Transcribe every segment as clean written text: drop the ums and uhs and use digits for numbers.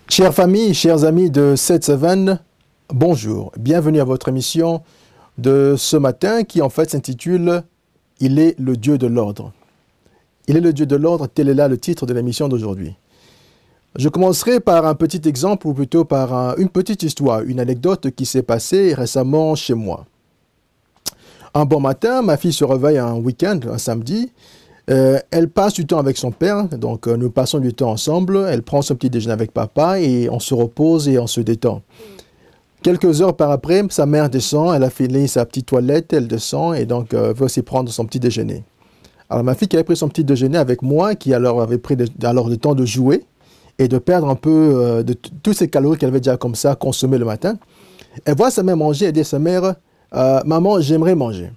Chères familles, chers amis de 7-7, bonjour. Bienvenue à votre émission de ce matin qui en fait s'intitule « Il est le Dieu de l'ordre ». Il est le Dieu de l'ordre, tel est là le titre de l'émission d'aujourd'hui. Je commencerai par un petit exemple, ou plutôt par une petite histoire, une anecdote qui s'est passée récemment chez moi. Un bon matin, ma fille se réveille un week-end, un samedi. Elle passe du temps avec son père, donc nous passons du temps ensemble. Elle prend son petit déjeuner avec papa et on se repose et on se détend. Quelques heures par après, sa mère descend, elle a fini sa petite toilette, elle descend et donc veut aussi prendre son petit déjeuner. Alors ma fille qui avait pris son petit déjeuner avec moi, qui alors avait pris le temps de jouer et de perdre un peu de toutes ces calories qu'elle avait déjà comme ça consommées le matin, elle voit sa mère manger, elle dit à sa mère « Maman, j'aimerais manger ».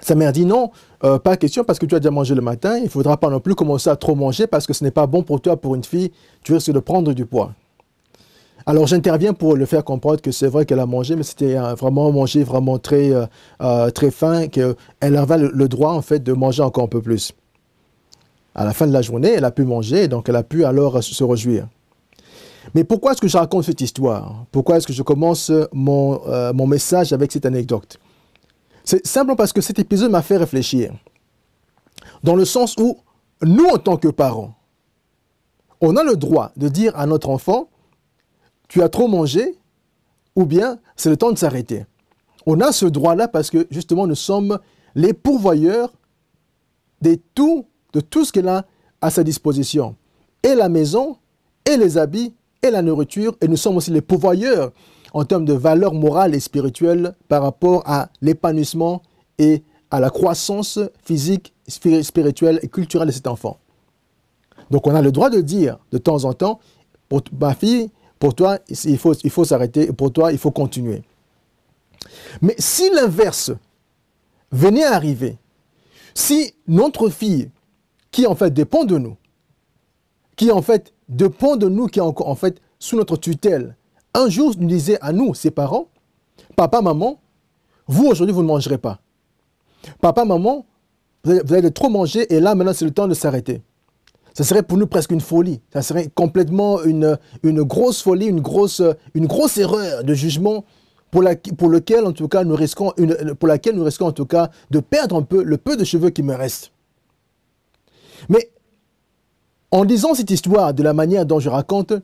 Sa mère dit non, pas question parce que tu as déjà mangé le matin, il ne faudra pas non plus commencer à trop manger parce que ce n'est pas bon pour toi, pour une fille, tu risques de prendre du poids. Alors j'interviens pour le faire comprendre que c'est vrai qu'elle a mangé, mais c'était vraiment manger vraiment très fin, qu'elle avait le droit en fait de manger encore un peu plus. À la fin de la journée, elle a pu manger, donc elle a pu alors se réjouir. Mais pourquoi est-ce que je raconte cette histoire? Pourquoi est-ce que je commence mon message avec cette anecdote? C'est simplement parce que cet épisode m'a fait réfléchir. Dans le sens où, nous, en tant que parents, on a le droit de dire à notre enfant, tu as trop mangé, ou bien c'est le temps de s'arrêter. On a ce droit-là parce que, justement, nous sommes les pourvoyeurs de tout ce qu'elle a à sa disposition. Et la maison, et les habits, et la nourriture, et nous sommes aussi les pourvoyeurs en termes de valeurs morales et spirituelles par rapport à l'épanouissement et à la croissance physique, spirituelle et culturelle de cet enfant. Donc on a le droit de dire de temps en temps, pour ma fille, pour toi, il faut s'arrêter, et pour toi, il faut continuer. Mais si l'inverse venait à arriver, si notre fille, qui en fait dépend de nous, qui en fait en fait sous notre tutelle, un jour nous disait à nous, ses parents, papa, maman, vous aujourd'hui vous ne mangerez pas. Papa, maman, vous allez trop manger et là maintenant c'est le temps de s'arrêter. Ça serait pour nous presque une folie. Ça serait complètement une grosse folie, une grosse erreur de jugement pour laquelle nous risquons en tout cas de perdre un peu le peu de cheveux qui me restent. Mais en disant cette histoire de la manière dont je raconte,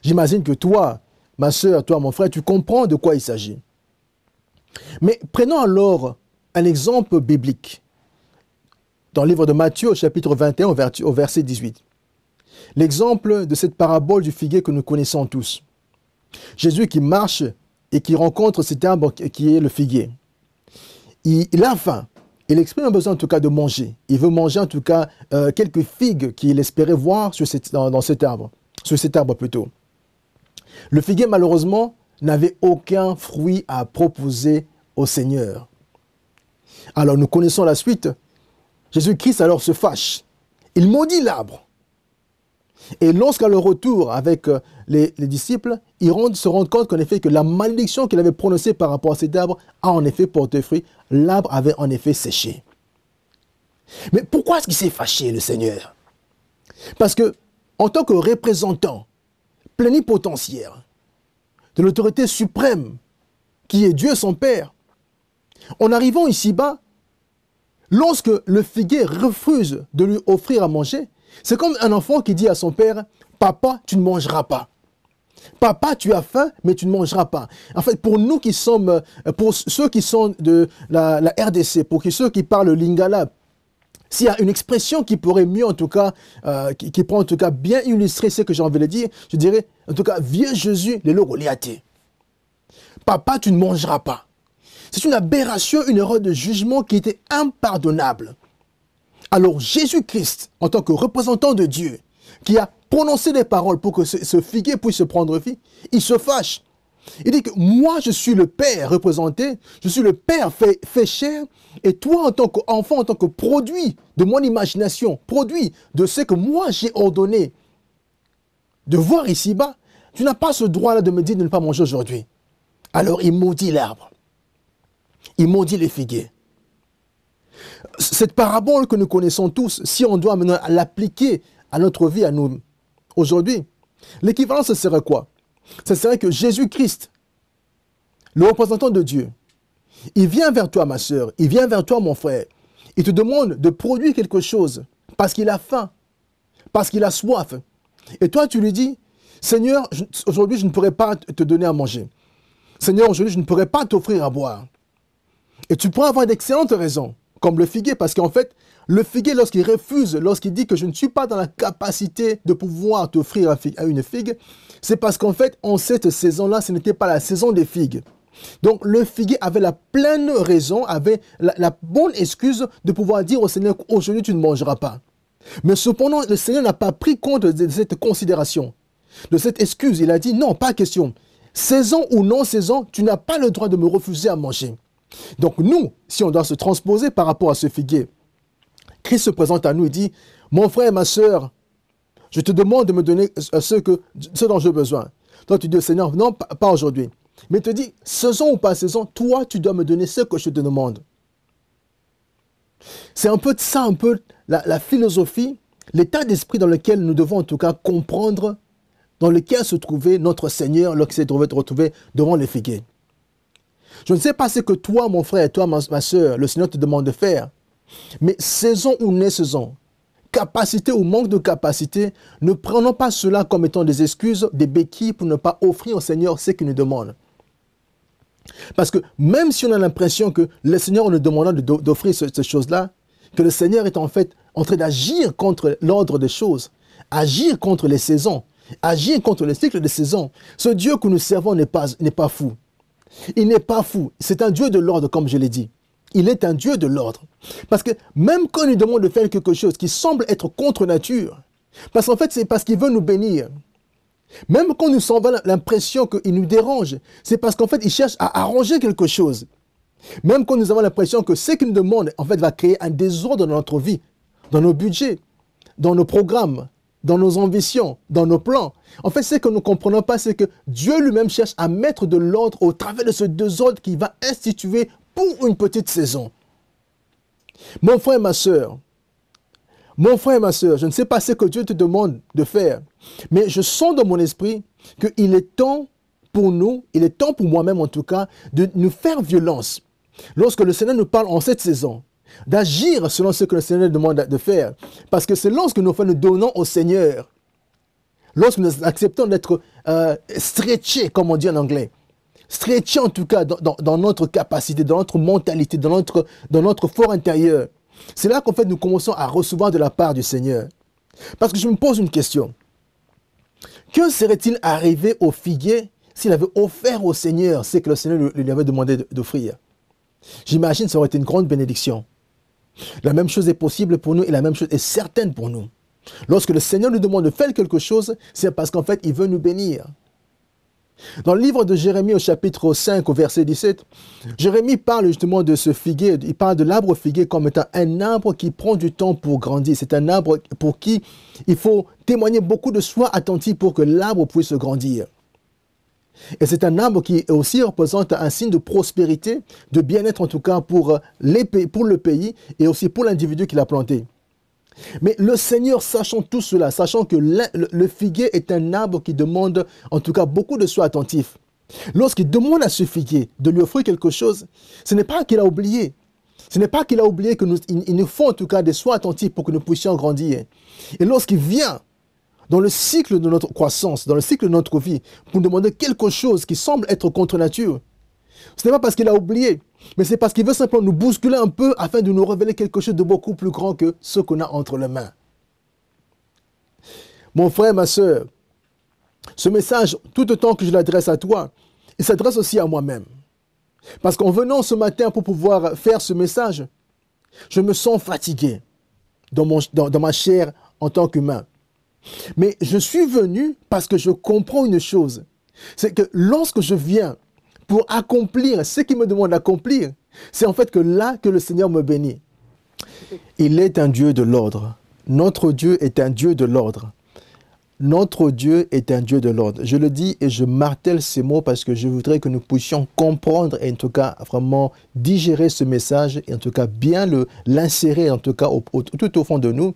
j'imagine que toi, ma soeur, toi, mon frère, tu comprends de quoi il s'agit. Mais prenons alors un exemple biblique. Dans le livre de Matthieu, au chapitre 21, au verset 18. L'exemple de cette parabole du figuier que nous connaissons tous. Jésus qui marche et qui rencontre cet arbre qui est le figuier. Il a faim. Il exprime un besoin en tout cas de manger. Il veut manger en tout cas quelques figues qu'il espérait voir dans cet arbre. Sur cet arbre plutôt. Le figuier malheureusement n'avait aucun fruit à proposer au Seigneur. Alors nous connaissons la suite. Jésus-Christ alors se fâche. Il maudit l'arbre. Et lorsqu'à leur retour avec les disciples, ils se rendent compte qu'en effet que la malédiction qu'il avait prononcée par rapport à cet arbre a en effet porté fruit. L'arbre avait en effet séché. Mais pourquoi est-ce qu'il s'est fâché, le Seigneur? Parce que, en tant que représentant plénipotentiaire de l'autorité suprême qui est Dieu son Père, en arrivant ici-bas, lorsque le figuier refuse de lui offrir à manger, c'est comme un enfant qui dit à son père, « Papa, tu ne mangeras pas. Papa, tu as faim, mais tu ne mangeras pas. » En fait, pour nous qui sommes, pour ceux qui sont de la RDC, pour ceux qui parlent le lingala, s'il y a une expression qui pourrait mieux, en tout cas, qui pourrait en tout cas bien illustrer ce que j'ai envie de dire, je dirais, en tout cas, vieux Jésus, les logoliatés. Papa, tu ne mangeras pas. C'est une aberration, une erreur de jugement qui était impardonnable. Alors Jésus-Christ, en tant que représentant de Dieu, qui a prononcé des paroles pour que ce figuier puisse se prendre vie, il se fâche. Il dit que moi, je suis le Père représenté, je suis le Père fait chair, et toi, en tant qu'enfant, en tant que produit de mon imagination, produit de ce que moi j'ai ordonné de voir ici-bas, tu n'as pas ce droit-là de me dire de ne pas manger aujourd'hui. Alors il maudit l'arbre. Il maudit les figuiers. Cette parabole que nous connaissons tous, si on doit maintenant l'appliquer à notre vie, à nous, aujourd'hui, l'équivalence, ce serait quoi? Ce serait que Jésus-Christ, le représentant de Dieu, il vient vers toi, ma sœur, il vient vers toi, mon frère. Il te demande de produire quelque chose parce qu'il a faim, parce qu'il a soif. Et toi, tu lui dis, Seigneur, aujourd'hui, je ne pourrais pas te donner à manger. Seigneur, aujourd'hui, je ne pourrais pas t'offrir à boire. Et tu pourras avoir d'excellentes raisons, comme le figuier, parce qu'en fait, le figuier, lorsqu'il refuse, lorsqu'il dit que je ne suis pas dans la capacité de pouvoir t'offrir une figue, c'est parce qu'en fait, en cette saison-là, ce n'était pas la saison des figues. Donc, le figuier avait la pleine raison, avait la bonne excuse de pouvoir dire au Seigneur qu'aujourd'hui, tu ne mangeras pas. Mais cependant, le Seigneur n'a pas pris compte de cette considération, de cette excuse. Il a dit, non, pas question. Saison ou non saison, tu n'as pas le droit de me refuser à manger. Donc nous, si on doit se transposer par rapport à ce figuier, Christ se présente à nous et dit, mon frère et ma soeur, je te demande de me donner ce dont j'ai besoin. Toi, tu dis au Seigneur, non, pas aujourd'hui. Mais il te dit, saison ou pas saison, toi, tu dois me donner ce que je te demande. C'est un peu de ça, un peu la philosophie, l'état d'esprit dans lequel nous devons en tout cas comprendre, dans lequel se trouvait notre Seigneur lorsqu'il s'est retrouvé devant les figuiers. Je ne sais pas ce que toi, mon frère, et toi, ma soeur, le Seigneur te demande de faire. Mais saison ou non-saison, capacité ou manque de capacité, ne prenons pas cela comme étant des excuses, des béquilles pour ne pas offrir au Seigneur ce qu'il nous demande. Parce que même si on a l'impression que le Seigneur nous demandant d'offrir ces choses-là, que le Seigneur est en fait en train d'agir contre l'ordre des choses, agir contre les saisons, agir contre le cycle des saisons, ce Dieu que nous servons n'est pas fou. Il n'est pas fou. C'est un Dieu de l'ordre, comme je l'ai dit. Il est un Dieu de l'ordre. Parce que même quand il nous demande de faire quelque chose qui semble être contre nature, parce qu'en fait, c'est parce qu'il veut nous bénir. Même quand nous avons l'impression qu'il nous dérange, c'est parce qu'en fait, il cherche à arranger quelque chose. Même quand nous avons l'impression que ce qu'il nous demande, en fait, va créer un désordre dans notre vie, dans nos budgets, dans nos programmes, dans nos ambitions, dans nos plans. En fait, ce que nous ne comprenons pas, c'est que Dieu lui-même cherche à mettre de l'ordre au travers de ce désordre qu'il va instituer pour une petite saison. Mon frère et ma soeur, je ne sais pas ce que Dieu te demande de faire, mais je sens dans mon esprit qu'il est temps pour nous, il est temps pour moi-même en tout cas, de nous faire violence. Lorsque le Seigneur nous parle en cette saison, d'agir selon ce que le Seigneur demande de faire. Parce que c'est lorsque nous donnons au Seigneur, lorsque nous acceptons d'être stretchés, comme on dit en anglais, stretchés en tout cas dans notre capacité, dans notre mentalité, dans notre fort intérieur, c'est là qu'en fait nous commençons à recevoir de la part du Seigneur. Parce que je me pose une question. Que serait-il arrivé au figuier s'il avait offert au Seigneur ce que le Seigneur lui avait demandé d'offrir? J'imagine que ça aurait été une grande bénédiction. La même chose est possible pour nous et la même chose est certaine pour nous. Lorsque le Seigneur nous demande de faire quelque chose, c'est parce qu'en fait, il veut nous bénir. Dans le livre de Jérémie au chapitre 5, au verset 17, Jérémie parle justement de ce figuier, il parle de l'arbre figuier comme étant un arbre qui prend du temps pour grandir. C'est un arbre pour qui il faut témoigner beaucoup de soin attentif pour que l'arbre puisse grandir. Et c'est un arbre qui aussi représente un signe de prospérité, de bien-être en tout cas pour le pays et aussi pour l'individu qui l'a planté. Mais le Seigneur, sachant tout cela, sachant que le figuier est un arbre qui demande en tout cas beaucoup de soins attentifs, lorsqu'il demande à ce figuier de lui offrir quelque chose, ce n'est pas qu'il a oublié. Ce n'est pas qu'il a oublié qu'il nous faut en tout cas des soins attentifs pour que nous puissions grandir. Et lorsqu'il vient dans le cycle de notre croissance, dans le cycle de notre vie, pour nous demander quelque chose qui semble être contre nature, ce n'est pas parce qu'il a oublié, mais c'est parce qu'il veut simplement nous bousculer un peu afin de nous révéler quelque chose de beaucoup plus grand que ce qu'on a entre les mains. Mon frère, ma soeur, ce message, tout autant que je l'adresse à toi, il s'adresse aussi à moi-même. Parce qu'en venant ce matin pour pouvoir faire ce message, je me sens fatigué dans ma chair en tant qu'humain. Mais je suis venu parce que je comprends une chose. C'est que lorsque je viens pour accomplir ce qu'il me demande d'accomplir, c'est en fait que là que le Seigneur me bénit. Il est un Dieu de l'ordre. Notre Dieu est un Dieu de l'ordre. Notre Dieu est un Dieu de l'ordre. Je le dis et je martèle ces mots parce que je voudrais que nous puissions comprendre et en tout cas vraiment digérer ce message et en tout cas bien l'insérer en tout cas tout au fond de nous.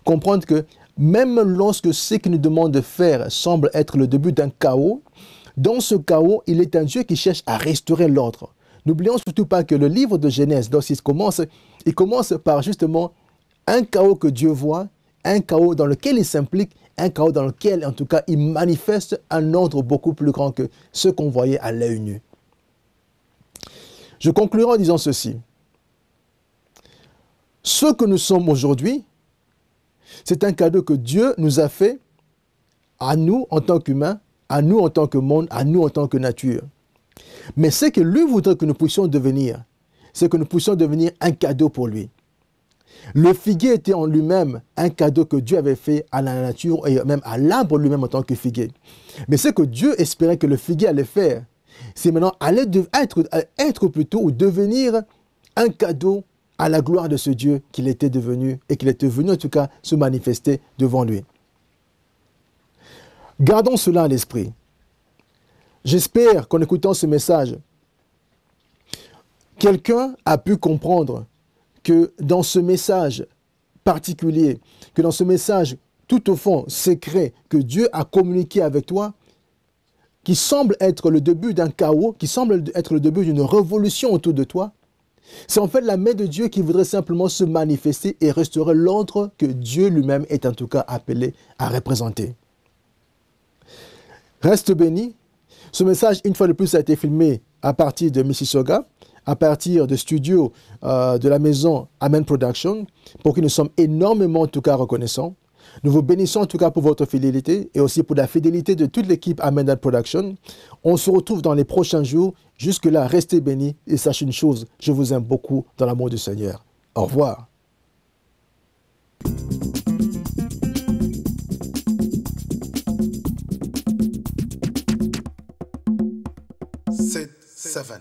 Comprendre que même lorsque ce qu'il nous demande de faire semble être le début d'un chaos, dans ce chaos, il est un Dieu qui cherche à restaurer l'ordre. N'oublions surtout pas que le livre de Genèse, lorsqu'il commence, il commence par justement un chaos que Dieu voit, un chaos dans lequel il s'implique, un chaos dans lequel, en tout cas, il manifeste un ordre beaucoup plus grand que ce qu'on voyait à l'œil nu. Je conclurai en disant ceci. Ce que nous sommes aujourd'hui, c'est un cadeau que Dieu nous a fait à nous en tant qu'humains, à nous en tant que monde, à nous en tant que nature. Mais ce que lui voudrait que nous puissions devenir, c'est que nous puissions devenir un cadeau pour lui. Le figuier était en lui-même un cadeau que Dieu avait fait à la nature et même à l'arbre lui-même en tant que figuier. Mais ce que Dieu espérait que le figuier allait faire, c'est maintenant être plutôt ou devenir un cadeau à la gloire de ce Dieu qu'il était devenu et qu'il était venu en tout cas se manifester devant lui. Gardons cela à l'esprit. J'espère qu'en écoutant ce message, quelqu'un a pu comprendre que dans ce message particulier, que dans ce message tout au fond secret que Dieu a communiqué avec toi, qui semble être le début d'un chaos, qui semble être le début d'une révolution autour de toi, c'est en fait la main de Dieu qui voudrait simplement se manifester et restaurer l'ordre que Dieu lui-même est en tout cas appelé à représenter. Reste béni. Ce message, une fois de plus, a été filmé à partir de Mississauga, à partir de studios de la maison Amen Production, pour qui nous sommes énormément en tout cas reconnaissants. Nous vous bénissons en tout cas pour votre fidélité et aussi pour la fidélité de toute l'équipe Amen Production. On se retrouve dans les prochains jours. Jusque-là, restez bénis et sachez une chose, je vous aime beaucoup dans l'amour du Seigneur. Au revoir. 7, 7.